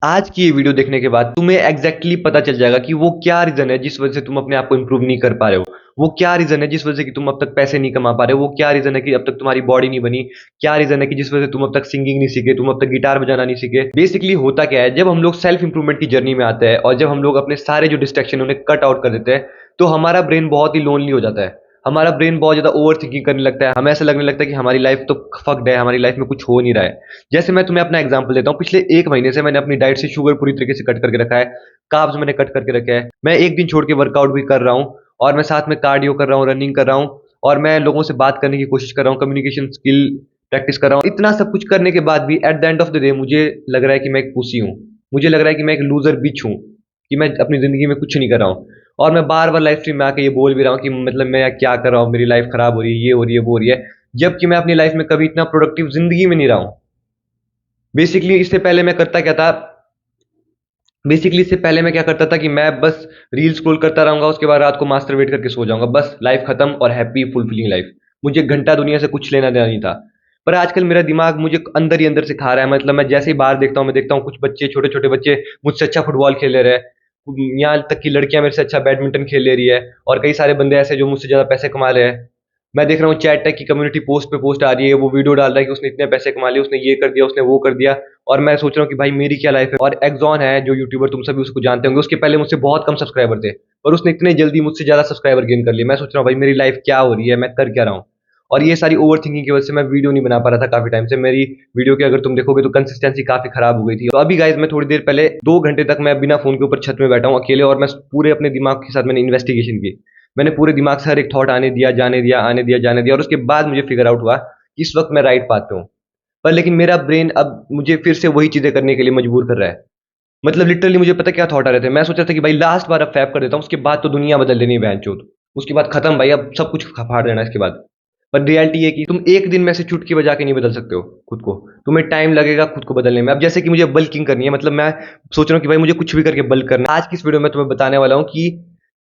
आज की ये वीडियो देखने के बाद तुम्हें एग्जैक्टली पता चल जाएगा कि वो क्या रीजन है जिस वजह से तुम अपने आप को इंप्रूव नहीं कर पा रहे हो। वो क्या रीजन है जिस वजह से कि तुम अब तक पैसे नहीं कमा पा रहे हो। वो क्या रीजन है कि अब तक तुम्हारी बॉडी नहीं बनी। क्या रीजन है कि जिस वजह से तुम अब तक सिंगिंग नहीं सीखे, तुम अब तक गिटार बजाना नहीं सीखे। बेसिकली होता क्या है, जब हम लोग सेल्फ इंप्रूवमेंट की जर्नी में आते हैं और जब हम लोग अपने सारे जो डिस्ट्रैक्शन उन्हें कट आउट कर देते हैं, तो हमारा ब्रेन बहुत ही लोनली हो जाता है। हमारा ब्रेन बहुत ज्यादा ओवर थिंकिंग करने लगता है। हमें ऐसा लगने लगता है कि हमारी लाइफ तो फक्ड है, हमारी लाइफ में कुछ हो नहीं रहा है। जैसे मैं तुम्हें अपना एग्जांपल देता हूँ, पिछले 1 महीने से मैंने अपनी डाइट से शुगर पूरी तरीके से कट करके रखा है। कार्ब्स मैंने कट करके रखे हैं। मैं एक दिन छोड़ के वर्कआउट भी कर रहा हूँ और मैं साथ में कार्डियो कर रहा हूँ, रनिंग कर रहा हूँ और मैं लोगों से बात करने की कोशिश कर रहा हूँ, कम्युनिकेशन स्किल प्रैक्टिस कर रहा हूँ। इतना सब कुछ करने के बाद भी at the end of the day मुझे लग रहा है कि मैं एक पुसी हूँ। मुझे लग रहा है कि मैं एक लूजर बिच हूँ, कि मैं अपनी जिंदगी में कुछ नहीं कर रहा हूँ। और मैं बार बार लाइफ स्ट्रीम में आके ये बोल भी रहा हूँ कि मतलब मैं क्या कर रहा हूँ, मेरी लाइफ खराब हो रही है, ये हो रही है, वो हो रही है। जबकि मैं अपनी लाइफ में कभी इतना प्रोडक्टिव जिंदगी में नहीं रहा हूँ। बेसिकली इससे पहले मैं करता क्या था, बेसिकली इससे पहले मैं क्या करता था कि मैं बस रील स्क्रॉल करता रहूंगा, उसके बाद रात को मास्टरबेट करके सो जाऊंगा, बस लाइफ खत्म और हैप्पी फुलफिलिंग लाइफ। मुझे एक घंटा दुनिया से कुछ लेना देना नहीं था। पर आजकल मेरा दिमाग मुझे अंदर ही अंदर से खा रहा है। मतलब मैं जैसे ही बाहर देखता हूँ, मैं देखता हूँ कुछ बच्चे, छोटे छोटे बच्चे मुझसे अच्छा फुटबॉल खेल ले रहे हैं, यहाँ तक कि लड़कियां मेरे से अच्छा बैडमिंटन खेल ले रही है, और कई सारे बंदे ऐसे जो मुझसे ज्यादा पैसे कमा रहे हैं। मैं देख रहा हूँ चैट टेक की कम्युनिटी पोस्ट पे पोस्ट आ रही है, वो वीडियो डाल रहा है कि उसने इतने पैसे कमा लिए, उसने ये कर दिया, उसने वो कर दिया। और मैं सोच रहा हूँ कि भाई मेरी क्या लाइफ है। और एक्जॉन है जो यूट्यूबर, तुम सभी उसको जानते होंगे, उसके पहले मुझसे बहुत कम सब्सक्राइबर थे, और उसने इतने जल्दी मुझसे ज्यादा सब्सक्राइबर गेन कर लिए। मैं सोच रहा हूँ भाई मेरी लाइफ क्या हो रही है, मैं कर क्या रहा हूँ। और ये सारी ओवर थिंकिंग की वजह से मैं वीडियो नहीं बना पा रहा था काफी टाइम से। मेरी वीडियो की अगर तुम देखोगे तो कंसिस्टेंसी काफी खराब हो गई थी। तो अभी गाइज मैं थोड़ी देर पहले 2 घंटे तक मैं बिना फोन के ऊपर छत में बैठा हूँ अकेले, और मैं पूरे अपने दिमाग के साथ मैंने इन्वेस्टिगेशन की। मैंने पूरे दिमाग से हर एक थॉट आने दिया, जाने दिया, आने दिया, जाने दिया, और उसके बाद मुझे फिगर आउट हुआ कि इस वक्त मैं राइट पाथ पे हूँ। पर लेकिन मेरा ब्रेन अब मुझे फिर से वही चीजें करने के लिए मजबूर कर रहा है। मतलब लिटरली मुझे पता क्या थॉट आ रहे थे, मैं सोच रहा था कि भाई लास्ट बार अब फैप कर देता हूँ, उसके बाद तो दुनिया बदल देनी है बहनचोद। उसके बाद खत्म भाई, अब सब कुछ फाड़ देना है इसके बाद। पर रियलिटी ये कि तुम एक दिन में से चुटकी बजा के नहीं बदल सकते हो खुद को। तुम्हें टाइम लगेगा खुद को बदलने में। अब जैसे कि मुझे बल्किंग करनी है, मतलब मैं सोच रहा हूँ कि भाई मुझे कुछ भी करके बल्क करना है। आज की इस वीडियो में तुम्हें बताने वाला हूँ कि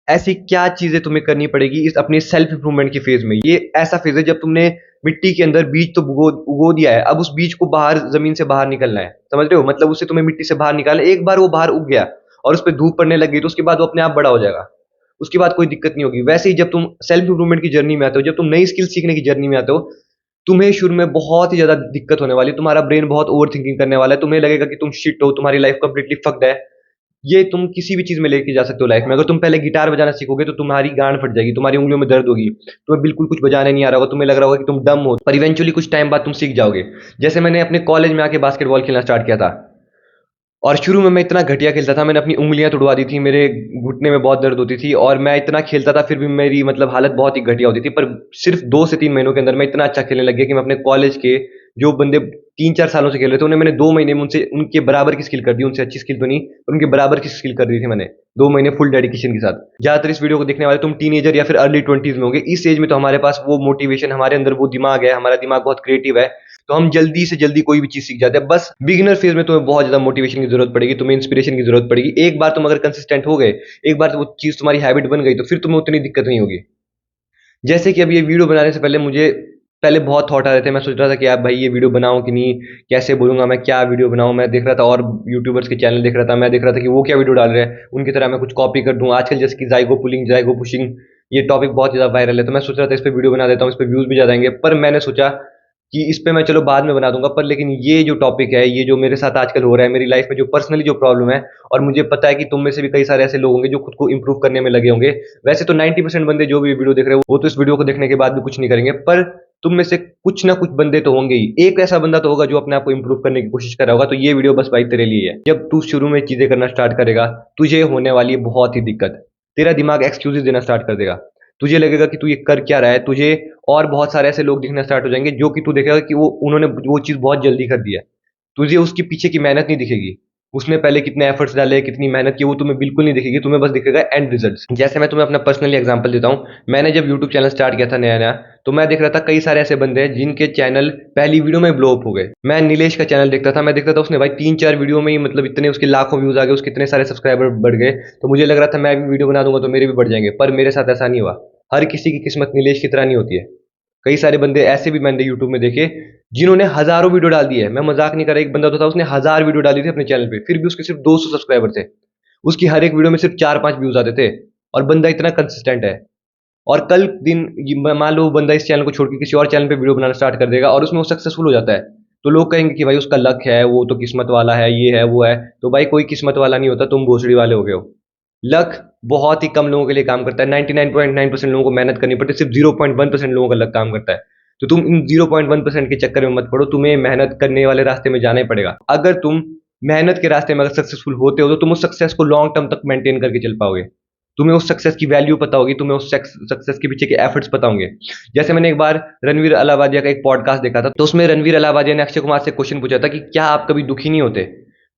ऐसी क्या चीजें तुम्हें करनी पड़ेगी इस अपनी सेल्फ इंप्रूवमेंट की फेज में। ये ऐसा फेज है जब तुमने मिट्टी के अंदर बीज तो उगो उगो दिया है, अब उस बीज को बाहर जमीन से बाहर निकलना है। समझ रहे हो, मतलब उसे तुम्हें मिट्टी से बाहर निकालना है। एक बार वो बाहर उग गया और उस पर धूप पड़ने लग गई, तो उसके बाद वो अपने आप बड़ा हो जाएगा। उसके बाद कोई दिक्कत नहीं होगी। वैसे ही जब तुम सेल्फ इंप्रूवमेंट की जर्नी में आते हो, जब तुम नई स्किल सीखने की जर्नी में आते हो, तुम्हें शुरू में बहुत ही ज्यादा दिक्कत होने वाली है। तुम्हारा ब्रेन बहुत ओवर थिंकिंग करने वाला है। तुम्हें लगेगा कि तुम शिट हो, तुम्हारी लाइफ कंप्लीटली फक्ड है। ये तुम किसी भी चीज में लेके जा सकते हो लाइफ में। अगर तुम पहले गिटार बजाना सीखोगे तो तुम्हारी गांड फट जाएगी, तुम्हारी उंगलियों में दर्द होगी, तुम्हें बिल्कुल कुछ बजाने नहीं आ रहा होगा, तुम्हें लग रहा होगा कि तुम डम हो। पर इवेंचुअली कुछ टाइम बाद तुम सीख जाओगे। जैसे मैंने अपने कॉलेज में आके बास्केटबॉल खेलना स्टार्ट किया था, और शुरू में मैं इतना घटिया खेलता था, मैंने अपनी उंगलियां तुड़वा दी थी, मेरे घुटने में बहुत दर्द होती थी, और मैं इतना खेलता था फिर भी मेरी मतलब हालत बहुत ही घटिया होती थी। पर सिर्फ 2 से 3 महीनों के अंदर मैं इतना अच्छा खेलने लग गया कि मैं अपने कॉलेज के जो बंदे 3-4 सालों से खेल रहे थे, उन्हें मैंने 2 महीने में उनसे उनके बराबर की स्किल कर दी। उनसे अच्छी स्किल तो नहीं, पर उनके बराबर की स्किल कर दी थी मैंने 2 महीने फुल डेडिकेशन के साथ। ज्यादातर इस वीडियो को देखने वाले तुम टीनेजर या फिर अर्ली 20s में होंगे। इस एज में तो हमारे पास वो मोटिवेशन, हमारे अंदर वो दिमाग है, हमारा दिमाग बहुत क्रिएटिव है, तो हम जल्दी से जल्दी कोई भी चीज सीख जाते हैं। बस बिगिनर फेज में तुम्हें बहुत ज्यादा मोटिवेशन की जरूरत पड़ेगी, तुम्हें इंस्पिरेशन की जरूरत पड़ेगी। एक बार तुम अगर कंसिस्टेंट हो गए, एक बार तो वो चीज तुम्हारी हैबिट बन गई, तो फिर तुम्हें उतनी दिक्कत नहीं होगी। जैसे कि अब ये वीडियो बनाने से पहले मुझे पहले बहुत थॉट आ रहे थे। मैं सोच रहा था कि यार भाई ये वीडियो बनाऊं कि नहीं, कैसे बोलूंगा मैं, क्या वीडियो बनाऊं। मैं देख रहा था और यूट्यूबर्स के चैनल देख रहा था, मैं देख रहा था कि वो क्या वीडियो डाल रहे हैं, उनकी तरह मैं कुछ कॉपी कर दूं। आजकल जैसे कि जाइगो पुलिंग, जाइगो पुशिंग, ये टॉपिक बहुत ज्यादा वायरल है, तो मैं सोच रहा था इस पर वीडियो बना देता हूँ, इस पर व्यूज भी ज्यादा आएंगे। पर मैंने सोचा कि इस पे मैं चलो बाद में बना दूंगा, पर लेकिन ये जो टॉपिक है, ये जो मेरे साथ आजकल हो रहा है, मेरी लाइफ में जो पर्सनली जो प्रॉब्लम है, और मुझे पता है कि तुम में से भी कई सारे ऐसे लोग होंगे जो खुद को इंप्रूव करने में लगे होंगे। वैसे तो 90% बंदे जो भी वीडियो देख रहे हो वो तो इस वीडियो को देखने के बाद भी कुछ नहीं करेंगे, पर तुम में से कुछ ना कुछ बंदे तो होंगे ही। एक ऐसा बंदा तो होगा जो अपने आप को इंप्रूव करने की कोशिश कर रहा होगा। तो ये वीडियो बस भाई तेरे लिए है। जब तू शुरू में चीजें करना स्टार्ट करेगा, तुझे होने वाली है बहुत ही दिक्कत। तेरा दिमाग एक्सक्यूजेस देना स्टार्ट कर देगा। तुझे लगेगा कि तू ये कर क्या रहा है। तुझे और बहुत सारे ऐसे लोग दिखना स्टार्ट हो जाएंगे जो कि तू देखेगा कि वो उन्होंने वो चीज बहुत जल्दी कर दिया है। तुझे उसके पीछे की मेहनत नहीं दिखेगी, उसने पहले कितने एफर्ट्स डाले, कितनी मेहनत की, वो तुम्हें बिल्कुल नहीं दिखेगी। तुम्हें बस दिखेगा एंड रिजल्ट्स। जैसे मैं तुम्हें अपना पर्सनली एग्जांपल देता हूँ, मैंने जब यूट्यूब चैनल स्टार्ट किया था नया नया, तो मैं देख रहा था कई सारे ऐसे बंदे हैं जिनके चैनल पहली वीडियो में ब्लो अप हो गए। मैं नीलेश का चैनल देखता था, मैं देखता था उसने भाई 3-4 वीडियो में ही मतलब इतने उसके लाखों व्यूज आ गए, उसके इतने सारे सब्सक्राइबर बढ़ गए। तो मुझे लग रहा था मैं भी वीडियो बना दूंगा तो मेरे भी बढ़ जाएंगे, पर मेरे साथ ऐसा नहीं हुआ। हर किसी की किस्मत नीलेश की तरह नहीं होती है। कई सारे बंदे ऐसे भी मैंने यूट्यूब में देखे जिन्होंने हजारों वीडियो डाल दी है, मैं मजाक नहीं कर रहा। एक बंदा तो था, उसने 1000 वीडियो डाली थी अपने चैनल पे, फिर भी उसके सिर्फ 200 सब्सक्राइबर थे। उसकी हर एक वीडियो में सिर्फ 4-5 व्यूज आते थे, और बंदा इतना कंसिस्टेंट है। और कल दिन मान लो बंदा इस चैनल को छोड़ के किसी और चैनल पे वीडियो बनाना स्टार्ट कर देगा और उसमें वो सक्सेसफुल हो जाता है, तो लोग कहेंगे कि भाई उसका लक है, वो तो किस्मत वाला है, ये है वो है। तो भाई कोई किस्मत वाला नहीं होता, तुम भोसड़ी वाले हो गए हो। लक बहुत ही कम लोगों के लिए काम करता है। 99.9% लोगों को मेहनत करनी पड़ती है, सिर्फ 0.1% लोगों का लक काम करता है। तो तुम इन 0.1% के चक्कर में मत पड़ो, तुम्हें मेहनत करने वाले रास्ते में जाना ही पड़ेगा। अगर तुम मेहनत के रास्ते में अगर सक्सेसफुल होते हो तो तुम उस सक्सेस को लॉन्ग टर्म तक मेंटेन करके चल पाओगे। तुम्हें उस सक्सेस की वैल्यू पता होगी, तुम्हें उस सक्सेस के पीछे के एफर्ट्स पता होंगे। जैसे मैंने एक बार रणवीर अलावादिया का एक पॉडकास्ट देखा था, तो उसमें रणवीर अलावादिया ने अक्षय कुमार से क्वेश्चन पूछा था कि क्या आप कभी दुखी नहीं होते।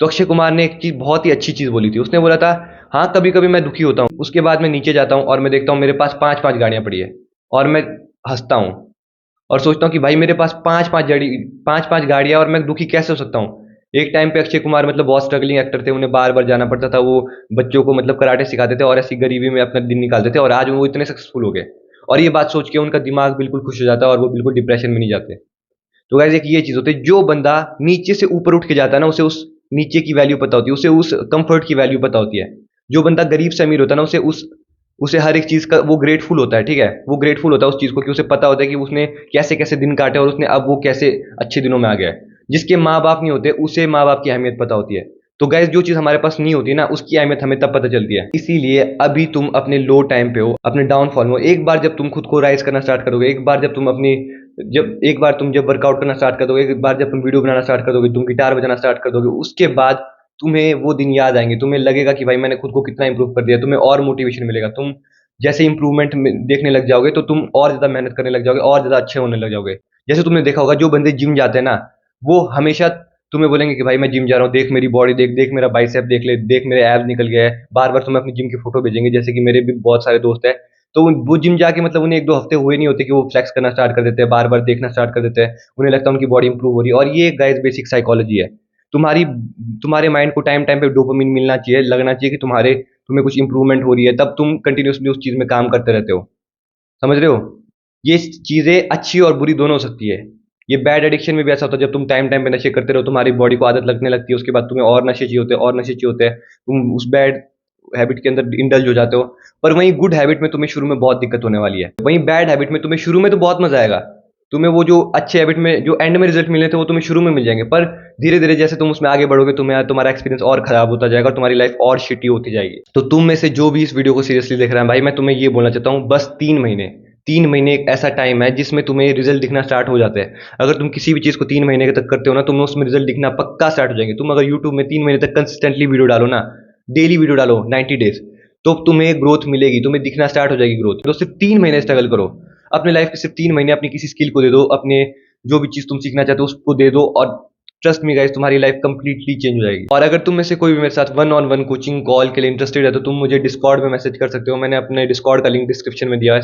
तो अक्षय कुमार ने एक चीज, बहुत ही अच्छी चीज बोली थी। उसने बोला था, हाँ कभी कभी मैं दुखी होता हूँ, उसके बाद मैं नीचे जाता हूँ और मैं देखता हूँ मेरे पास 5-5 गाड़ियां पड़ी है, और मैं हंसता हूँ और सोचता हूँ कि भाई मेरे पास 5-5 गाड़ियां और मैं दुखी कैसे हो सकता हूँ। एक टाइम पे अक्षय कुमार मतलब बहुत स्ट्रगलिंग एक्टर थे, उन्हें बार बार जाना पड़ता था, वो बच्चों को मतलब कराटे सिखाते थे और ऐसी गरीबी में अपना दिन निकालते थे, और आज वो इतने सक्सेसफुल हो गए। और ये बात सोच के उनका दिमाग बिल्कुल खुश हो जाता है और वो बिल्कुल डिप्रेशन में नहीं जाते। तो गाइस एक ये चीज होती है, जो बंदा नीचे से ऊपर उठ के जाता है ना, उसे उस नीचे की वैल्यू पता होती है, उसे उस कंफर्ट की वैल्यू पता होती है। जो बंदा गरीब से अमीर होता है ना, उसे हर एक चीज का वो ग्रेटफुल होता है, ठीक है, वो ग्रेटफुल होता है उस चीज को, कि उसे पता होता है कि उसने कैसे कैसे दिन काटे और उसने अब वो कैसे अच्छे दिनों में आ गया है। जिसके माँ बाप नहीं होते उसे माँ बाप की अहमियत पता होती है। तो गैस जो चीज हमारे पास नहीं होती ना, उसकी अहमियत हमें तब पता चलती है। इसीलिए अभी तुम अपने लो टाइम पे हो, अपने डाउनफॉल में हो। एक बार जब तुम खुद को राइज करना स्टार्ट करोगे, एक बार तुम जब वर्कआउट करना स्टार्ट कर दोगे, एक बार जब तुम वीडियो बनाना स्टार्ट कर दोगे, तुम गिटार बजाना स्टार्ट कर दोगे, उसके बाद तुम्हें वो दिन याद आएंगे। तुम्हें लगेगा कि भाई मैंने खुद को कितना इंप्रूव कर दिया, तुम्हें और मोटिवेशन मिलेगा। तुम जैसे इंप्रूवमेंट देखने लग जाओगे तो तुम और ज्यादा मेहनत करने लग जाओगे, और ज्यादा अच्छे होने लग जाओगे। जैसे तुमने देखा होगा, जो बंदे जिम जाते हैं ना, वो हमेशा तुम्हें बोलेंगे कि भाई मैं जिम जा रहा हूँ, देख मेरी बॉडी, देख देख मेरा बाइसेप, देख ले, देख मेरे एब्स निकल गया है। बार बार तुम्हें अपनी जिम की फोटो भेजेंगे, जैसे कि मेरे भी बहुत सारे दोस्त हैं। तो वो जिम जाके मतलब उन्हें 1-2 हफ्ते हुए नहीं होते कि वो फ्लेक्स करना स्टार्ट कर देते हैं, बार बार देखना स्टार्ट कर देते हैं, उन्हें लगता है उनकी बॉडी इंप्रूव हो रही है। और ये गाइस बेसिक साइकोलॉजी है। तुम्हारी तुम्हारे माइंड को टाइम टाइम पे डोपामिन मिलना चाहिए, लगना चाहिए कि तुम्हें कुछ इंप्रूवमेंट हो रही है, तब तुम कंटिन्यूसली उस चीज में काम करते रहते हो। समझ रहे हो? ये चीजें अच्छी और बुरी दोनों हो सकती है। ये बैड एडिक्शन में भी ऐसा होता है, जब तुम टाइम टाइम पे नशे करते रहो, तुम्हारी बॉडी को आदत लगने लगती है, उसके बाद तुम्हें और नशे चाहिए होते हैं, और नशे चाहिए होते हैं, तुम उस बैड हैबिट के अंदर इंडल्ज हो जाते हो। पर वहीं गुड हैबिट में तुम्हें शुरू में बहुत दिक्कत होने वाली है। वहीं बैड हैबिट में तुम्हें शुरू में तो बहुत मजा आएगा, तुम्हें वो जो अच्छे हैबिट में जो एंड में रिजल्ट मिलने थे वो तुम्हें शुरू में मिल जाएंगे, पर धीरे धीरे जैसे तुम उसमें आगे बढ़ोगे, तुम्हारा एक्सपीरियंस और खराब होता जाएगा और तुम्हारी लाइफ और शिटी होती जाएगी। तो तुम में से जो भी इस वीडियो को सीरियसली देख रहा है भाई, मैं तुम्हें ये बोलना चाहता हूँ, बस 3 महीने एक ऐसा टाइम है जिसमें तुम्हें रिजल्ट दिखना स्टार्ट हो जाता है। अगर तुम किसी भी चीज को 3 महीने तक करते हो ना, तुम्हें उसमें रिजल्ट दिखना पक्का स्टार्ट हो जाएंगे। तुम अगर यूट्यूब में 3 महीने तक कंसिस्टेंटली वीडियो डालो ना, डेली वीडियो डालो 90 डेज, तो तुम्हें ग्रोथ मिलेगी, तुम्हें दिखना स्टार्ट हो जाएगी ग्रोथ। तो सिर्फ 3 महीने स्ट्रगल करो, अपने लाइफ के सिर्फ 3 महीने अपनी किसी स्किल को दे दो, अपने जो भी चीज तुम सीखना चाहते हो उसको दे दो, और ट्रस्ट मी गाइस, तुम्हारी लाइफ कंप्लीटली चेंज हो जाएगी। और अगर तुम में से कोई भी मेरे साथ 1-on-1 कोचिंग कॉल के लिए इंटरेस्टेड है, तो तुम मुझे डिस्कॉर्ड में मैसेज कर सकते हो। मैंने अपने डिस्कॉर्ड का लिंक डिस्क्रिप्शन में दिया है।